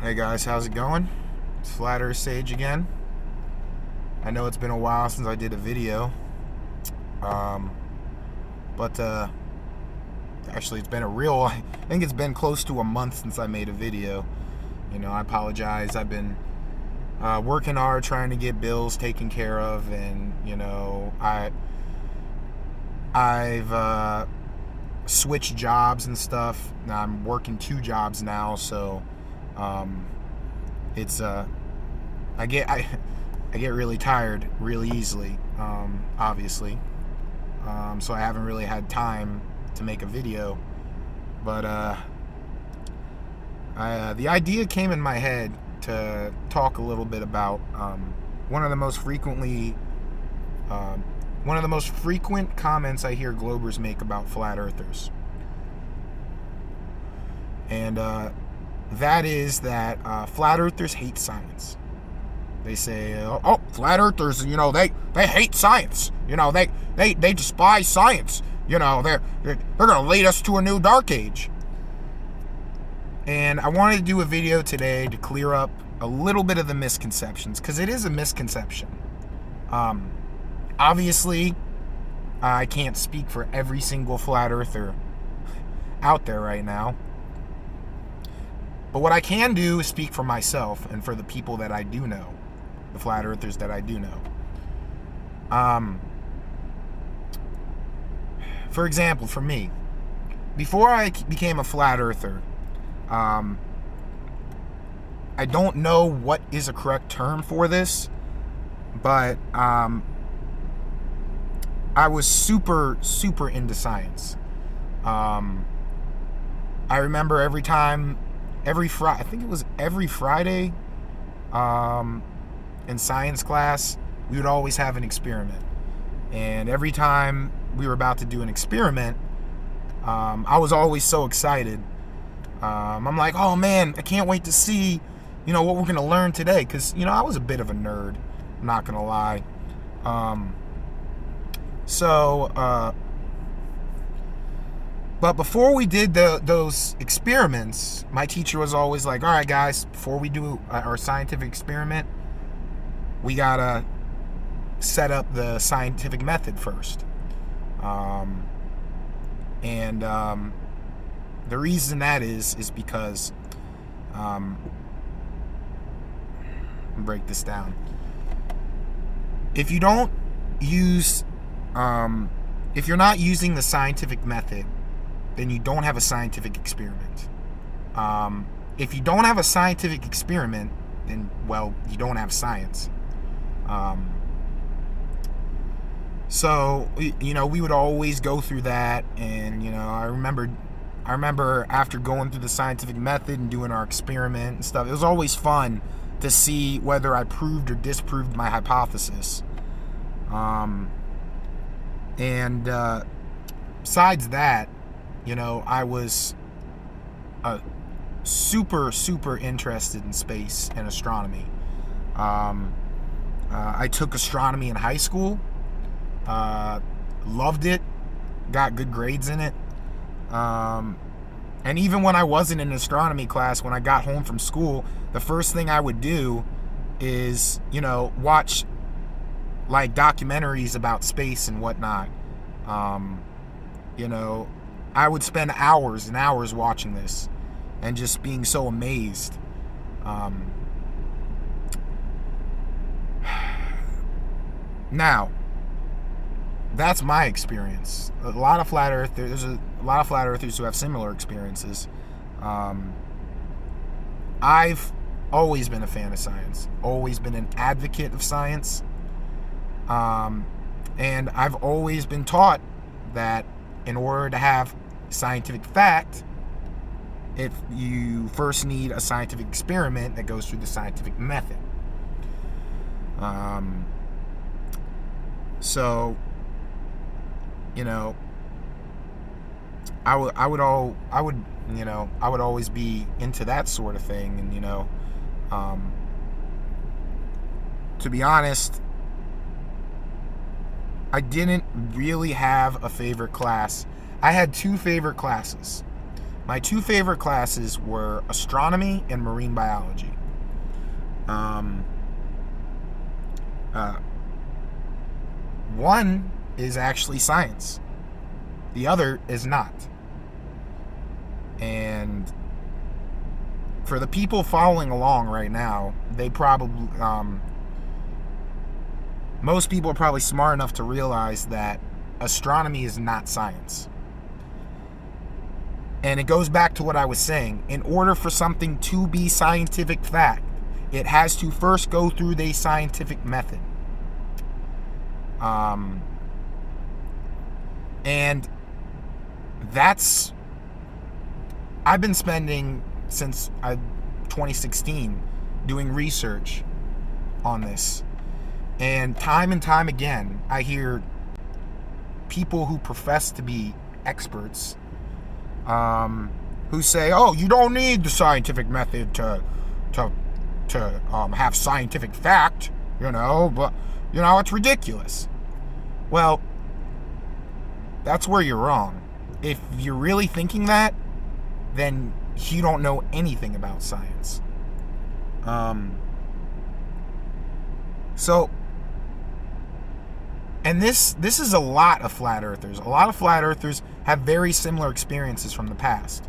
Hey guys, how's it going? It's Flat Earth Sage again. I know it's been a while since I did a video, um, but actually it's been I think it's been close to a month since I made a video. I apologize. I've been working hard trying to get bills taken care of, and I've switched jobs and stuff. Now I'm working 2 jobs now, so it's I get really tired really easily, obviously. So I haven't really had time to make a video, but the idea came in my head to talk a little bit about one of the most frequent comments I hear Globers make about flat earthers, and that is that flat earthers hate science. They say, "Oh, flat earthers, they hate science. They despise science. They're gonna lead us to a new dark age." And I wanted to do a video today to clear up a little bit of the misconceptions, because it is a misconception. Obviously, I can't speak for every single flat earther out there right now. But what I can do is speak for myself and for the people that I do know, the flat earthers that I do know. For example, for me, before I became a flat earther, I don't know what is a correct term for this, but I was super into science. I remember every Friday, I think it was every Friday, in science class, we would always have an experiment. And every time we were about to do an experiment, I was always so excited. I'm like, oh man, I can't wait to see, what we're going to learn today. Because, I was a bit of a nerd, I'm not going to lie. But before we did those experiments, my teacher was always like, all right, guys, before we do our scientific experiment, we got to set up the scientific method first. The reason that is because, let me break this down. If you don't use, if you're not using the scientific method, then you don't have a scientific experiment. If you don't have a scientific experiment, then, well, you don't have science. So, we would always go through that, and, I remember after going through the scientific method and doing our experiment and stuff, it was always fun to see whether I proved or disproved my hypothesis. Besides that, I was super interested in space and astronomy. I took astronomy in high school. Loved it. Got good grades in it. And even when I wasn't in astronomy class, when I got home from school, the first thing I would do is, watch like documentaries about space and whatnot. I would spend hours and hours watching this and just being so amazed. Now, that's my experience. There's a lot of flat earthers who have similar experiences. I've always been a fan of science, always been an advocate of science, and I've always been taught that in order to have scientific fact, if you first need a scientific experiment that goes through the scientific method. So, I would always be into that sort of thing, and to be honest, I didn't really have a favorite class. I had 2 favorite classes. My two favorite classes were astronomy and marine biology. One is actually science. The other is not. And for the people following along right now, they probably, most people are probably smart enough to realize that astronomy is not science. And it goes back to what I was saying. In order for something to be scientific fact, it has to first go through the scientific method. And that's, I've been spending since 2016 doing research on this. And time again, I hear people who profess to be experts who say, "Oh, you don't need the scientific method to have scientific fact, but it's ridiculous." Well, that's where you're wrong. If you're really thinking that, then you don't know anything about science. And this is a lot of flat earthers. A lot of flat earthers have very similar experiences from the past.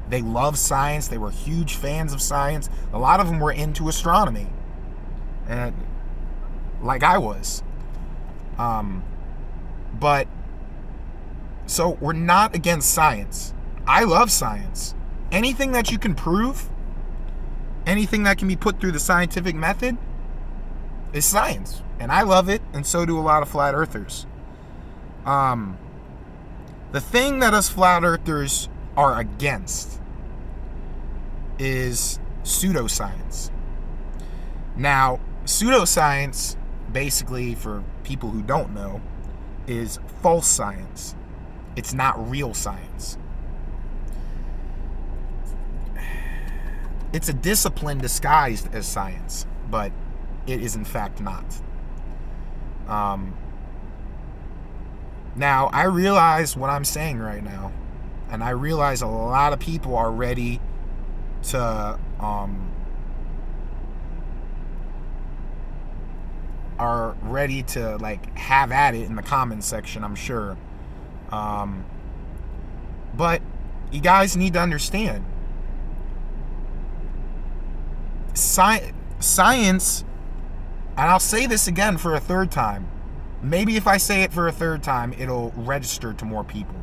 They love science. They were huge fans of science. A lot of them were into astronomy, and like I was. But so we're not against science. I love science. Anything that you can prove, anything that can be put through the scientific method is science. And I love it, and so do a lot of flat earthers. The thing that us flat earthers are against is pseudoscience. Now, pseudoscience, basically, for people who don't know, is false science. It's not real science. It's a discipline disguised as science, but it is in fact not. Now, I realize what I'm saying right now, and I realize a lot of people are ready to have at it in the comments section, I'm sure. But you guys need to understand, science, and I'll say this again for a third time. Maybe if I say it for a third time, it'll register to more people.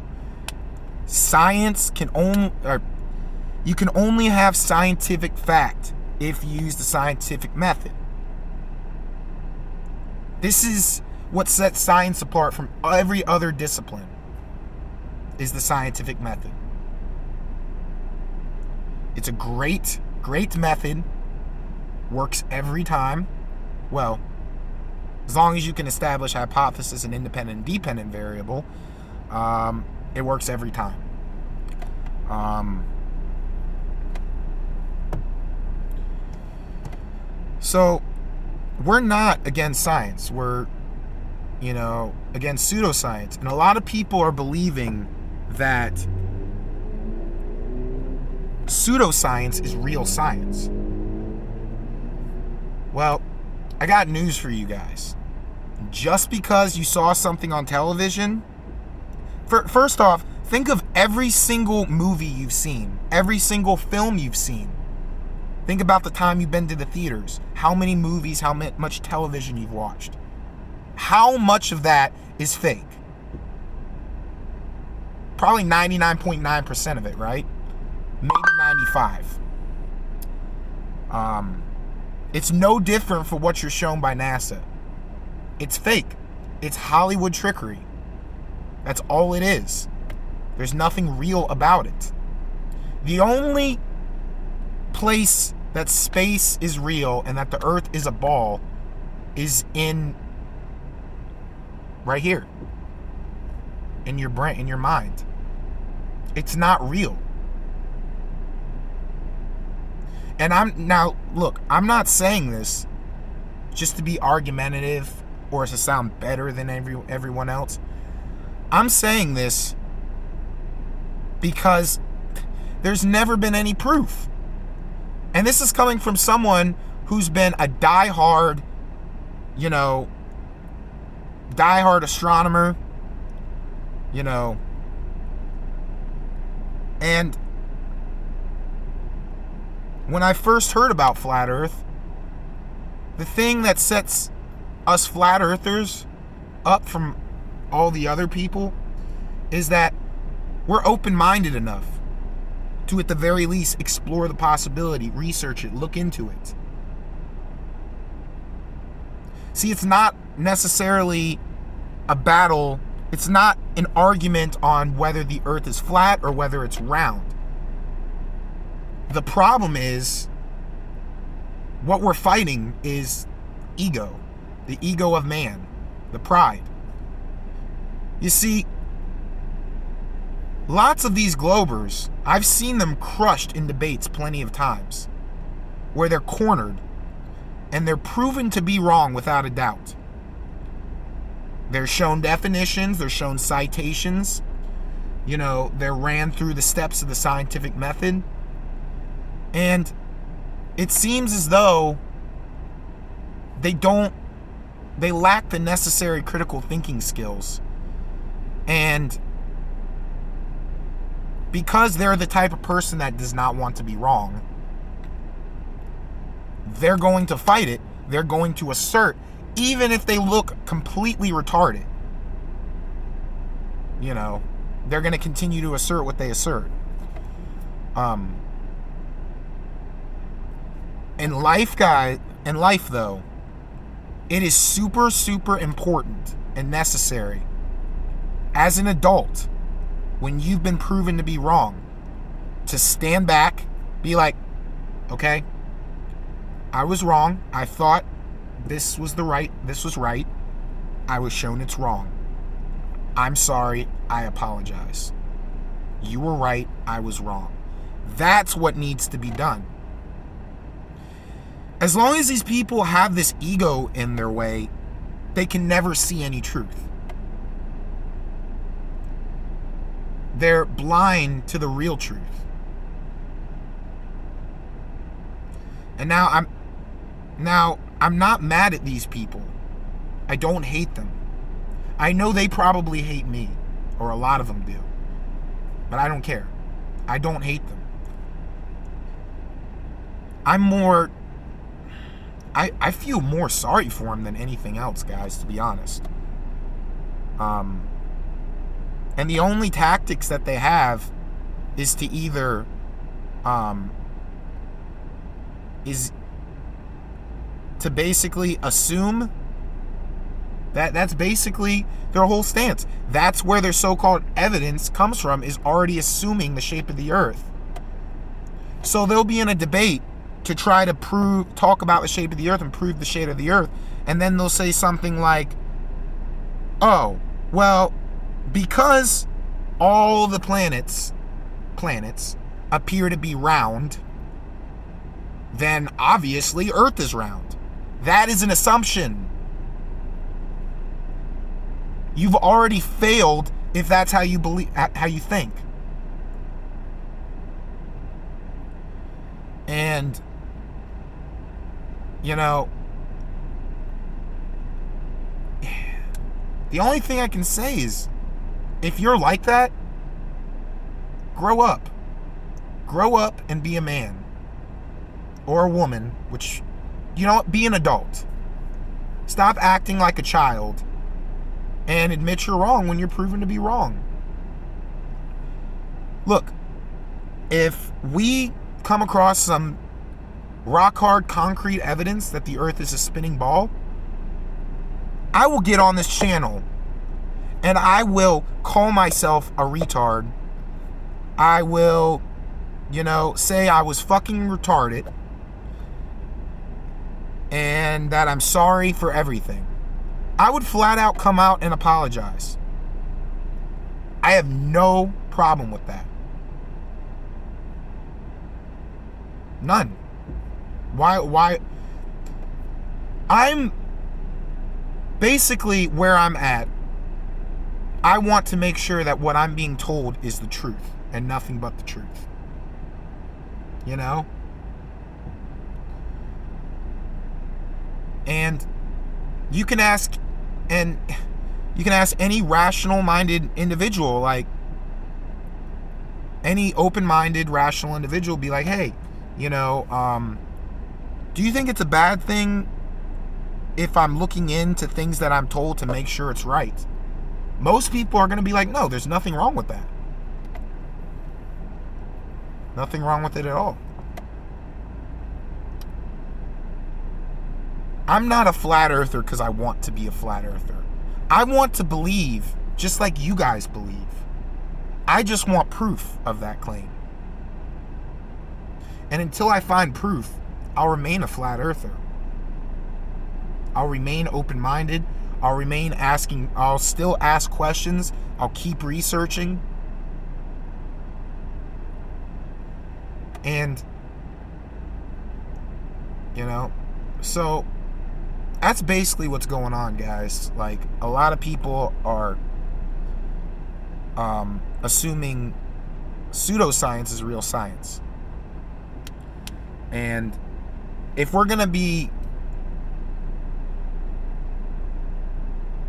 You can only have scientific fact if you use the scientific method. This is what sets science apart from every other discipline, is the scientific method. It's a great method. Works every time. Well, as long as you can establish hypothesis and independent and dependent variable, it works every time. So we're not against science. We're, against pseudoscience. And a lot of people are believing that pseudoscience is real science. Well, I got news for you guys. Just because you saw something on television, first off, think of every single movie you've seen, every single film you've seen. Think about the time you've been to the theaters, how many movies, how much television you've watched. How much of that is fake? Probably 99.9% of it, right? Maybe 95. It's no different for what you're shown by NASA. It's fake. It's Hollywood trickery. That's all it is. There's nothing real about it. The only place that space is real and that the Earth is a ball is in right here. In your brain, in your mind. It's not real. And I'm not saying this just to be argumentative or to sound better than everyone else. I'm saying this because There's never been any proof. And this is coming from someone who's been a diehard astronomer, and when I first heard about flat Earth, the thing that sets us flat earthers up from all the other people is that we're open-minded enough to, at the very least, explore the possibility, research it, look into it. See, it's not necessarily a battle. It's not an argument on whether the earth is flat or whether it's round. The problem is, what we're fighting is ego. The ego of man. The pride. You see, lots of these globers, I've seen them crushed in debates plenty of times, where they're cornered, and they're proven to be wrong without a doubt. They're shown definitions, they're shown citations, they're ran through the steps of the scientific method, and it seems as though they lack the necessary critical thinking skills. And because they're the type of person that does not want to be wrong, they're going to fight it. They're going to assert, even if they look completely retarded. They're going to continue to assert what they assert. In life, though, it is super, super important and necessary as an adult, when you've been proven to be wrong, to stand back, be like, okay, I was wrong. I thought this was right. I was shown it's wrong. I'm sorry. I apologize. You were right. I was wrong. That's what needs to be done. As long as these people have this ego in their way, they can never see any truth. They're blind to the real truth. And now I'm not mad at these people. I don't hate them. I know they probably hate me, or a lot of them do. But I don't care. I don't hate them. I feel more sorry for them than anything else, guys, to be honest. And the only tactics that they have is to either is to basically assume that's basically their whole stance. That's where their so-called evidence comes from, is already assuming the shape of the earth. So they'll be in a debate to try to talk about the shape of the earth and prove the shape of the earth, and then they'll say something like, oh, well, because all the planets appear to be round, then obviously Earth is round. That is an assumption. You've already failed if that's how you think. And the only thing I can say is, if you're like that, grow up. Grow up and be a man. Or a woman, which, be an adult. Stop acting like a child and admit you're wrong when you're proven to be wrong. Look, if we come across some rock-hard concrete evidence that the earth is a spinning ball, I will get on this channel and I will call myself a retard. I will, say I was fucking retarded and that I'm sorry for everything. I would flat out come out and apologize. I have no problem with that. None. Why? I'm basically where I'm at. I want to make sure that what I'm being told is the truth and nothing but the truth. you know? And you can ask any rational-minded individual, like any open-minded, rational individual, be like, hey, do you think it's a bad thing if I'm looking into things that I'm told to make sure it's right? Most people are going to be like, no, there's nothing wrong with that. Nothing wrong with it at all. I'm not a flat earther because I want to be a flat earther. I want to believe just like you guys believe. I just want proof of that claim. And until I find proof, I'll remain a flat earther. I'll remain open-minded. I'll still ask questions. I'll keep researching. And, so that's basically what's going on, guys. Like, a lot of people are assuming pseudoscience is real science. And if we're going to be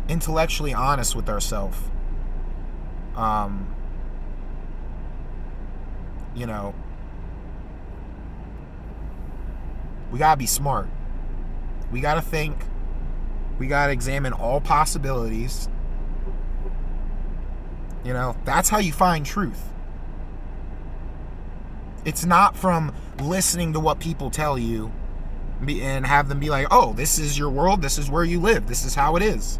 intellectually honest with ourselves, we gotta be smart. We gotta think. We gotta examine all possibilities. That's how you find truth. It's not from listening to what people tell you and have them be like, oh, this is your world, this is where you live, this is how it is.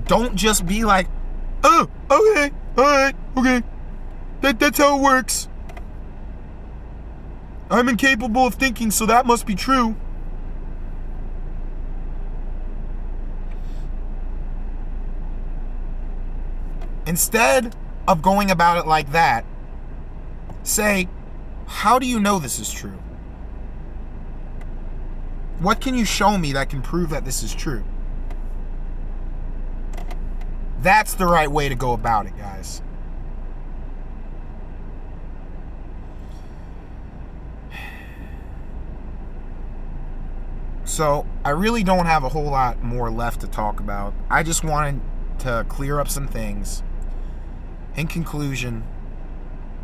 Don't just be like, oh, okay, alright, okay. That's how it works. I'm incapable of thinking, so that must be true. Instead of going about it like that, say, how do you know this is true? What can you show me that can prove that this is true? That's the right way to go about it, guys. So, I really don't have a whole lot more left to talk about. I just wanted to clear up some things. In conclusion,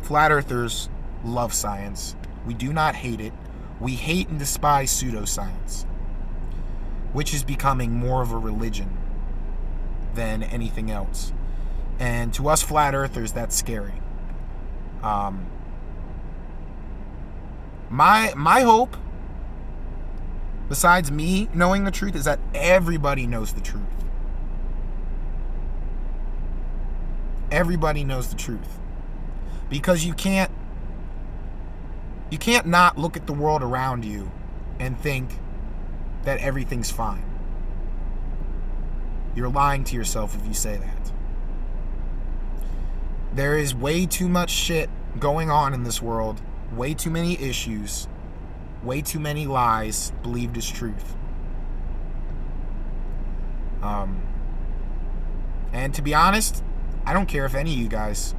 flat earthers love science. We do not hate it. We hate and despise pseudoscience, which is becoming more of a religion than anything else. And to us flat earthers, that's scary. My hope, besides me knowing the truth, is that everybody knows the truth. Everybody knows the truth. Because you can't not look at the world around you and think that everything's fine. You're lying to yourself if you say that. There is way too much shit going on in this world, way too many issues, way too many lies believed as truth. And to be honest, I don't care if any of you guys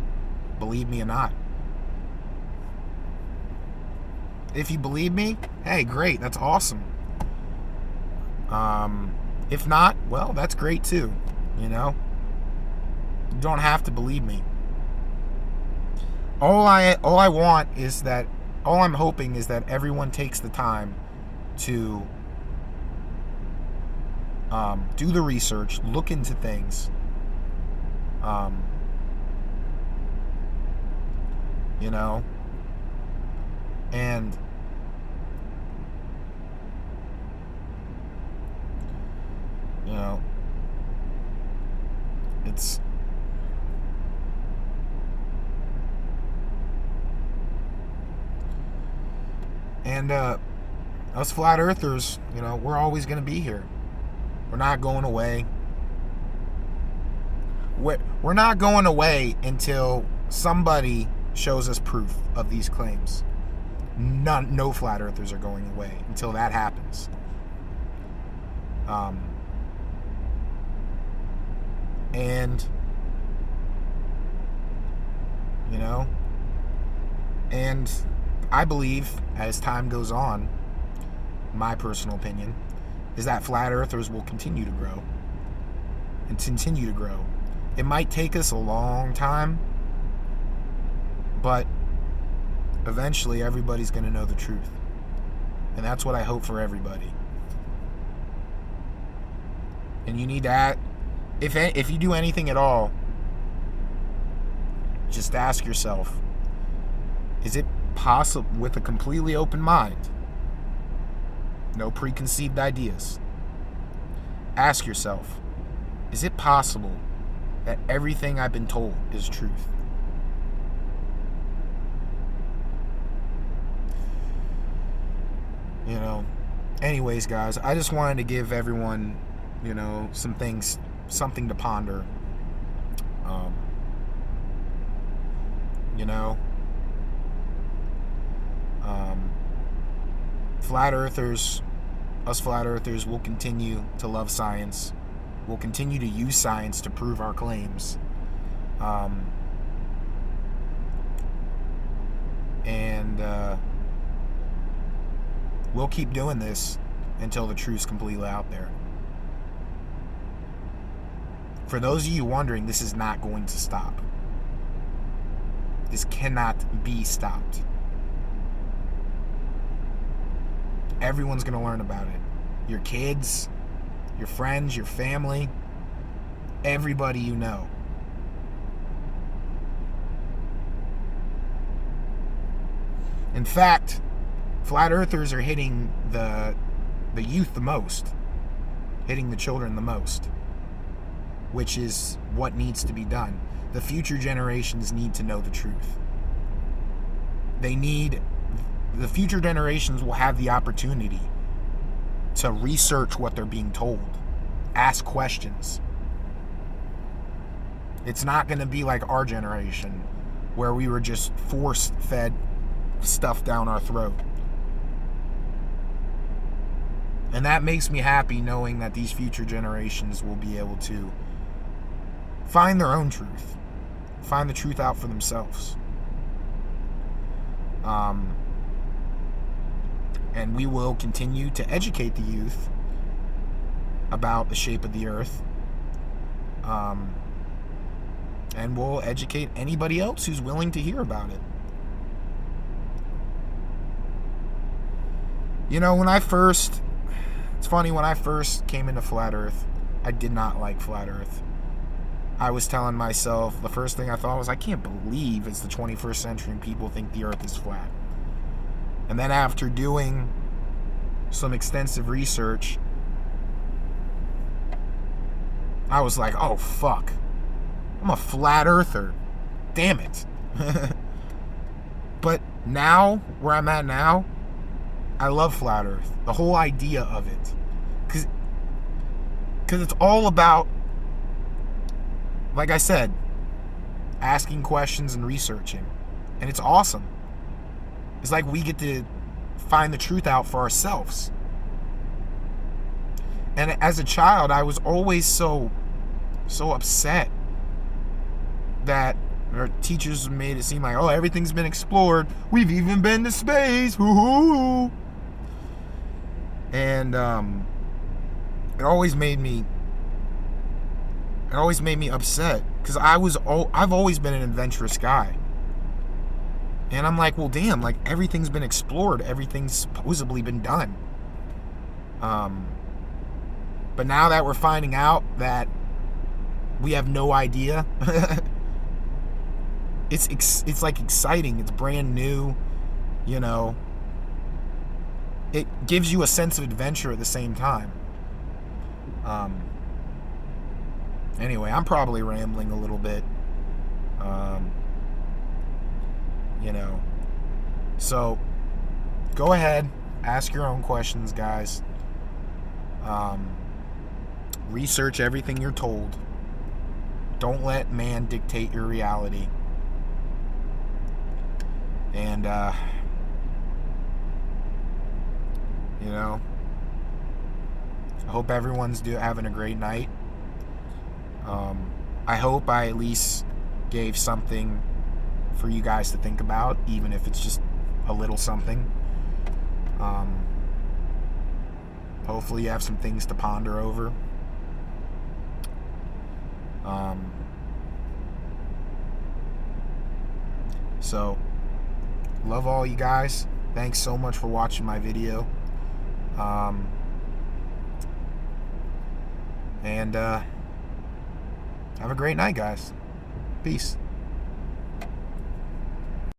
believe me or not. If you believe me, hey, great, that's awesome. If not, well, that's great too, You don't have to believe me. All I'm hoping is that everyone takes the time to do the research, look into things, and it's and us flat earthers, we're always going to be here. We're not going away. We're not going away until somebody shows us proof of these claims. No flat earthers are going away until that happens. And I believe as time goes on, my personal opinion, is that flat earthers will continue to grow and continue to grow. It might take us a long time, but eventually everybody's going to know the truth. And that's what I hope for everybody. And you need to act, if you do anything at all, just ask yourself, is it possible, with a completely open mind, no preconceived ideas, ask yourself, is it possible that everything I've been told is truth? You know, anyways, guys, I just wanted to give everyone, you know, something to ponder. You know, flat earthers, us flat earthers will continue to love science. We'll continue to use science to prove our claims. And we'll keep doing this until the truth's completely out there. For those of you wondering, this is not going to stop. This cannot be stopped. Everyone's going to learn about it. Your kids, your friends, your family, everybody you know. In fact, flat earthers are hitting the youth the most, hitting the children the most, which is what needs to be done. The future generations need to know the truth. The future generations will have the opportunity to research what they're being told, ask questions. It's not going to be like our generation, where we were just force-fed stuff down our throat. And that makes me happy, knowing that these future generations will be able to find their own truth, find the truth out for themselves. And we will continue to educate the youth about the shape of the earth. And we'll educate anybody else who's willing to hear about it. You know, when I first came into flat earth, I did not like flat earth. I was telling myself, the first thing I thought was, I can't believe it's the 21st century and people think the earth is flat. And then after doing some extensive research, I was like, oh fuck, I'm a flat earther. Damn it. But now, where I'm at now, I love flat earth. The whole idea of it. Because it's all about, like I said, asking questions and researching. And it's awesome. It's like we get to find the truth out for ourselves. And as a child, I was always so upset that our teachers made it seem like, oh, everything's been explored. We've even been to space. Woo-hoo. And it always made me upset, because I've always been an adventurous guy. And I'm like, well, damn, like, everything's been explored. Everything's supposedly been done. But now that we're finding out that we have no idea, it's like exciting. It's brand new, you know. It gives you a sense of adventure at the same time. Anyway, I'm probably rambling a little bit. You know, so go ahead, ask your own questions, guys. Research everything you're told. Don't let man dictate your reality. And you know, I hope everyone's having a great night. I hope I at least gave something for you guys to think about, even if it's just a little something. Hopefully you have some things to ponder over. So, love all you guys. Thanks so much for watching my video. And have a great night, guys. Peace.